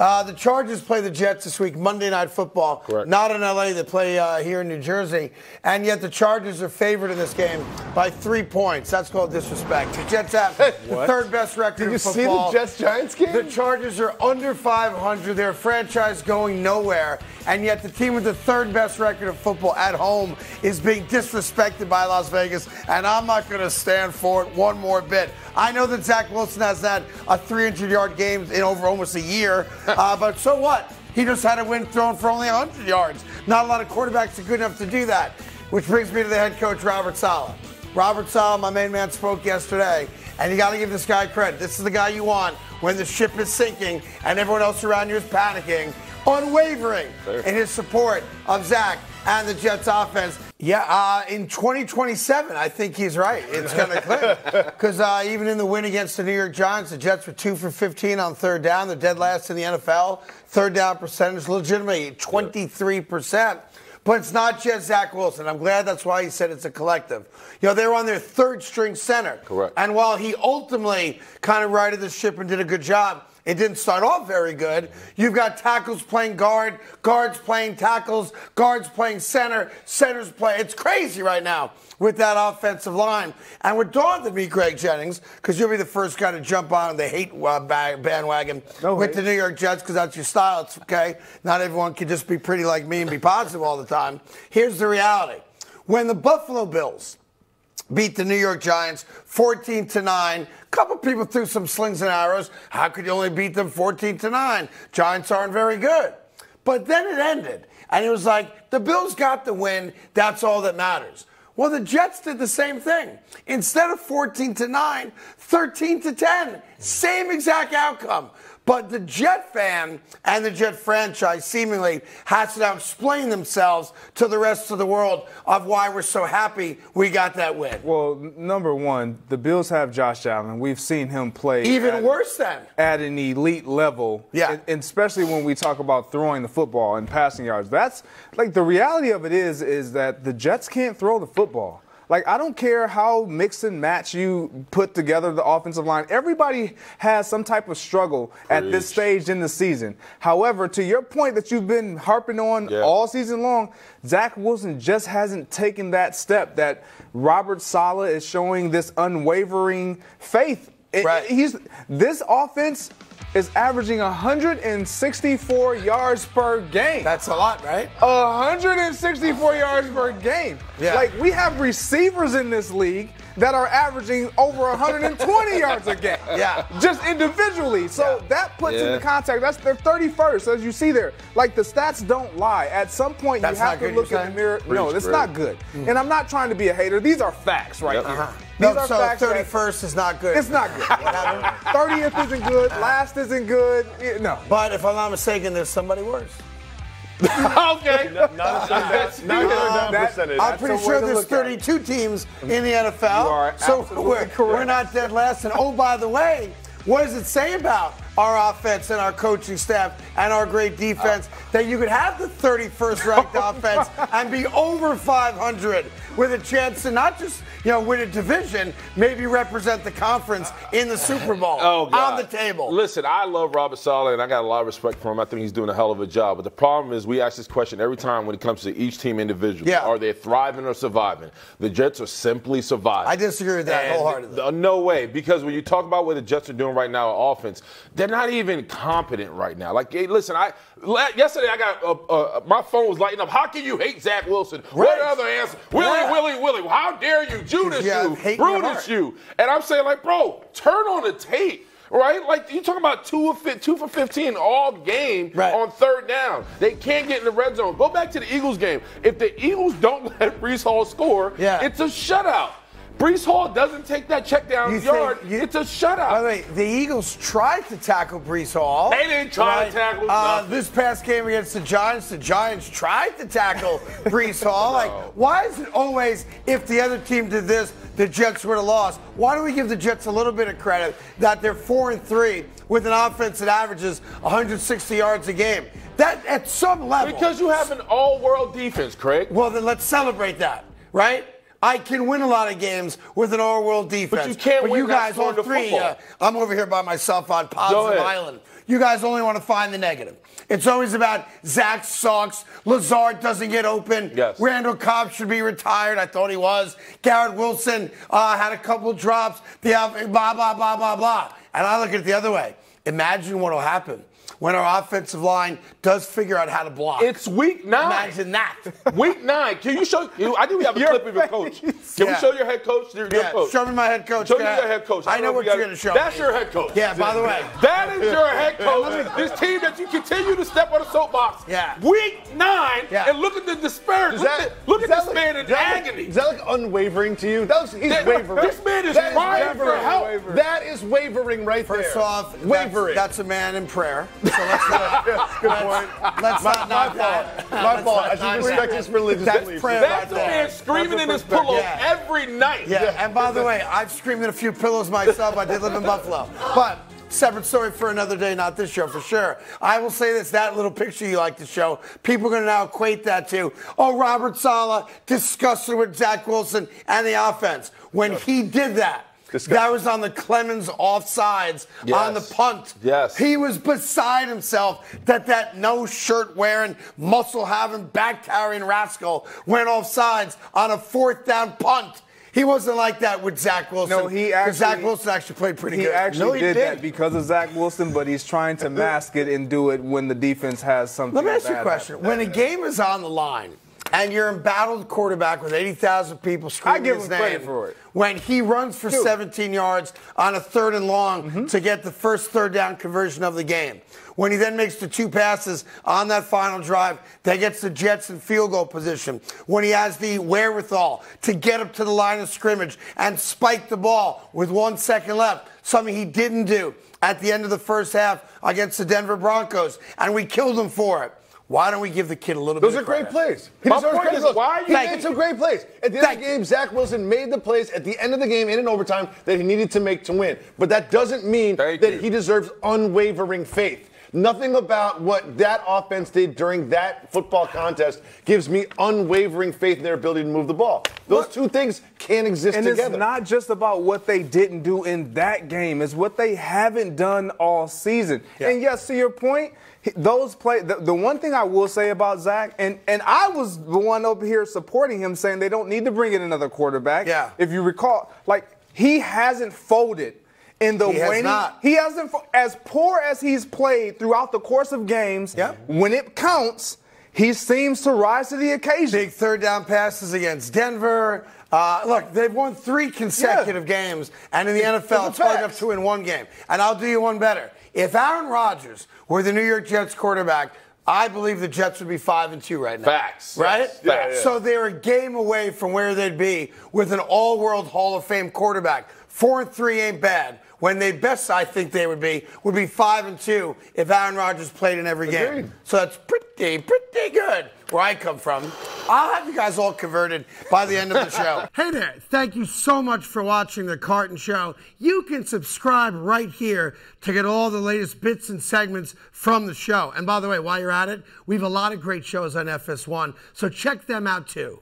The Chargers play the Jets this week, Monday Night Football. Correct. Not in L.A. They play here in New Jersey. And yet the Chargers are favored in this game by 3 points. That's called disrespect. The Jets have the third best record in football. Did you see the Jets-Giants game? The Chargers are under 500. They're a franchise going nowhere. And yet the team with the third best record of football at home is being disrespected by Las Vegas. And I'm not going to stand for it one more bit. I know that Zach Wilson has had a 300-yard game in over almost a year. But so what? He just had a win thrown for only 100 yards. Not a lot of quarterbacks are good enough to do that. Which brings me to the head coach, Robert Saleh. Robert Saleh, my main man, spoke yesterday. And you got to give this guy credit. This is the guy you want when the ship is sinking and everyone else around you is panicking. Unwavering in his support of Zach and the Jets offense. Yeah, in 2027, I think he's right. It's going to click. Because even in the win against the New York Giants, the Jets were 2 for 15 on third down. They're dead last in the NFL. Third down percentage, legitimately 23%. But it's not just Zach Wilson. I'm glad that's why he said it's a collective. You know, they were on their third string center. Correct. And while he ultimately kind of righted the ship and did a good job, it didn't start off very good. You've got tackles playing guard, guards playing tackles, guards playing center, centers play. It's crazy right now with that offensive line. And what dawned on me, Craig Jennings, because you'll be the first guy to jump on the hate bandwagon with the New York Jets because that's your style. It's okay. Not everyone can just be pretty like me and be positive all the time. Here's the reality. When the Buffalo Bills beat the New York Giants 14-9. A couple people threw some slings and arrows. How could you only beat them 14-9? Giants aren't very good. But then it ended. And it was like, the Bills got the win. That's all that matters. Well, the Jets did the same thing. Instead of 14-9, 13-10. Same exact outcome. But the Jet fan and the Jet franchise seemingly has to now explain themselves to the rest of the world of why we're so happy we got that win. Well, number one, the Bills have Josh Allen. We've seen him play even worse than at an elite level. Yeah. And especially when we talk about throwing the football and passing yards. That's like the reality of it is that the Jets can't throw the football. Like, I don't care how mix and match you put together the offensive line. Everybody has some type of struggle at this stage in the season. However, to your point that you've been harping on all season long, Zach Wilson just hasn't taken that step that Robert Saleh is showing this unwavering faith. This offense is averaging 164 yards per game. That's a lot, right? 164 yards per game. Yeah. Like, we have receivers in this league that are averaging over 120 yards a game. Yeah. Just individually. So that puts into context. That's their 31st, as you see there. Like, the stats don't lie. At some point, you have to look in the mirror. No, it's not good. And I'm not trying to be a hater. These are facts right here. No, so 31st is not good. It's not good. 30th isn't good. Last isn't good. No. But if I'm not mistaken, there's somebody worse. Okay. I'm pretty sure there's 32 teams in the NFL. So we're not dead last. And oh, by the way, what does it say about our offense and our coaching staff and our great defense that you could have the 31st ranked offense and be over 500 with a chance to not just win a division, maybe represent the conference in the Super Bowl on the table. Listen, I love Robert Saleh, and I got a lot of respect for him. I think he's doing a hell of a job. But the problem is we ask this question every time when it comes to each team individually. Are they thriving or surviving? The Jets are simply surviving. I disagree with that wholeheartedly. No way, because when you talk about what the Jets are doing right now on offense, they're not even competent right now. Like, hey, listen, yesterday I got my phone was lighting up. How can you hate Zach Wilson? What other answer? Willie, how dare you? Judas you, Brutus you. And I'm saying, like, bro, turn on the tape. Right? Like, you're talking about 2 for 15 all game on third down. They can't get in the red zone. Go back to the Eagles game. If the Eagles don't let Breece Hall score, it's a shutout. Breece Hall doesn't take that check down yard. It's a shutout. By the way, the Eagles tried to tackle Breece Hall. They didn't try to tackle him. This past game against the Giants tried to tackle Breece Hall. Like, why is it always if the other team did this, the Jets would have lost? Why do we give the Jets a little bit of credit that they're 4-3 with an offense that averages 160 yards a game? That at some level. Because you have an all-world defense, Craig. Well, then let's celebrate that, right? I can win a lot of games with an all-world defense. But you can't win you guys, that all sort of three, football. I'm over here by myself on Positive Island. You guys only want to find the negative. It's always about Zach sucks, Lazard doesn't get open, Yes. Randall Cobb should be retired. I thought he was. Garrett Wilson had a couple drops. Blah, blah, blah, blah, blah. And I look at it the other way. Imagine what will happen when our offensive line does figure out how to block. It's week 9. Imagine that. Week 9. Can you show? I think we have a clip of your coach. Can we show your head coach? Your coach. Show me my head coach. Show me your head coach. I know what you're going to show That's me. your head coach. Yeah, by the way. That is your head coach. This team that you continue to step on the soapbox. Yeah. Week 9, Yeah. and look at the disparity. Look at this man in agony. Is that like unwavering to you? He's wavering. This man is crying for help. That is wavering right there. First off, wavering. That's a man in prayer. So let's not. Good point. Let's not knock that. My fault. I should respect his religious beliefs. prayer. That's a man screaming in his pillow Yeah. every night. Yeah, and by the way, I've screamed in a few pillows myself. I did live in Buffalo. But separate story for another day, not this show for sure. I will say this, that little picture you like to show, people are going to now equate that to, Robert Saleh disgusted with Zach Wilson and the offense. When he did that, that was on the Clemens offsides on the punt. Yes. He was beside himself that no shirt wearing, muscle having, back carrying rascal went offsides on a 4th down punt. He wasn't like that with Zach Wilson. No, Zach Wilson actually played pretty good. He actually did that because of Zach Wilson, but he's trying to mask it and do it when the defense has something. Let me ask you a bad question. happen. When a game is on the line and you're embattled quarterback with 80,000 people screaming give his him name, credit for it. when he runs for 17 yards on a 3rd and long to get the first 3rd down conversion of the game, when he then makes the 2 passes on that final drive that gets the Jets in field goal position, when he has the wherewithal to get up to the line of scrimmage and spike the ball with 1 second left, something he didn't do at the end of the first half against the Denver Broncos, and we killed him for it. Why don't we give the kid a little bit of credit? Those are great plays. He My deserves point credit. is, why are you He made some great plays. At the end of the game, Zach Wilson made the plays at the end of the game and in overtime that he needed to make to win. But that doesn't mean that he deserves unwavering faith. Nothing about what that offense did during that football contest gives me unwavering faith in their ability to move the ball. Those two things can't exist together. And it's not just about what they didn't do in that game. It's what they haven't done all season. Yeah. And yes, to your point, those play. The one thing I will say about Zach, and I was the one over here supporting him, saying they don't need to bring in another quarterback. Yeah. If you recall, he hasn't folded in the way he hasn't, as poor as he's played throughout the course of games. Yep. When it counts, he seems to rise to the occasion. Big 3rd down passes against Denver. Look, they've won 3 consecutive games, and in the NFL, it's hard enough to win 1 game. And I'll do you one better. If Aaron Rodgers were the New York Jets quarterback, I believe the Jets would be 5-2 right now. Facts. Right? Facts. So they're a game away from where they'd be with an all-world Hall of Fame quarterback. 4-3 ain't bad. When they best, I think they would be 5-2 if Aaron Rodgers played in every game. So that's pretty good where I come from. I'll have you guys all converted by the end of the show. Hey there. Thank you so much for watching The Carton Show. You can subscribe right here to get all the latest bits and segments from the show. And by the way, while you're at it, we have a lot of great shows on FS1, so check them out too.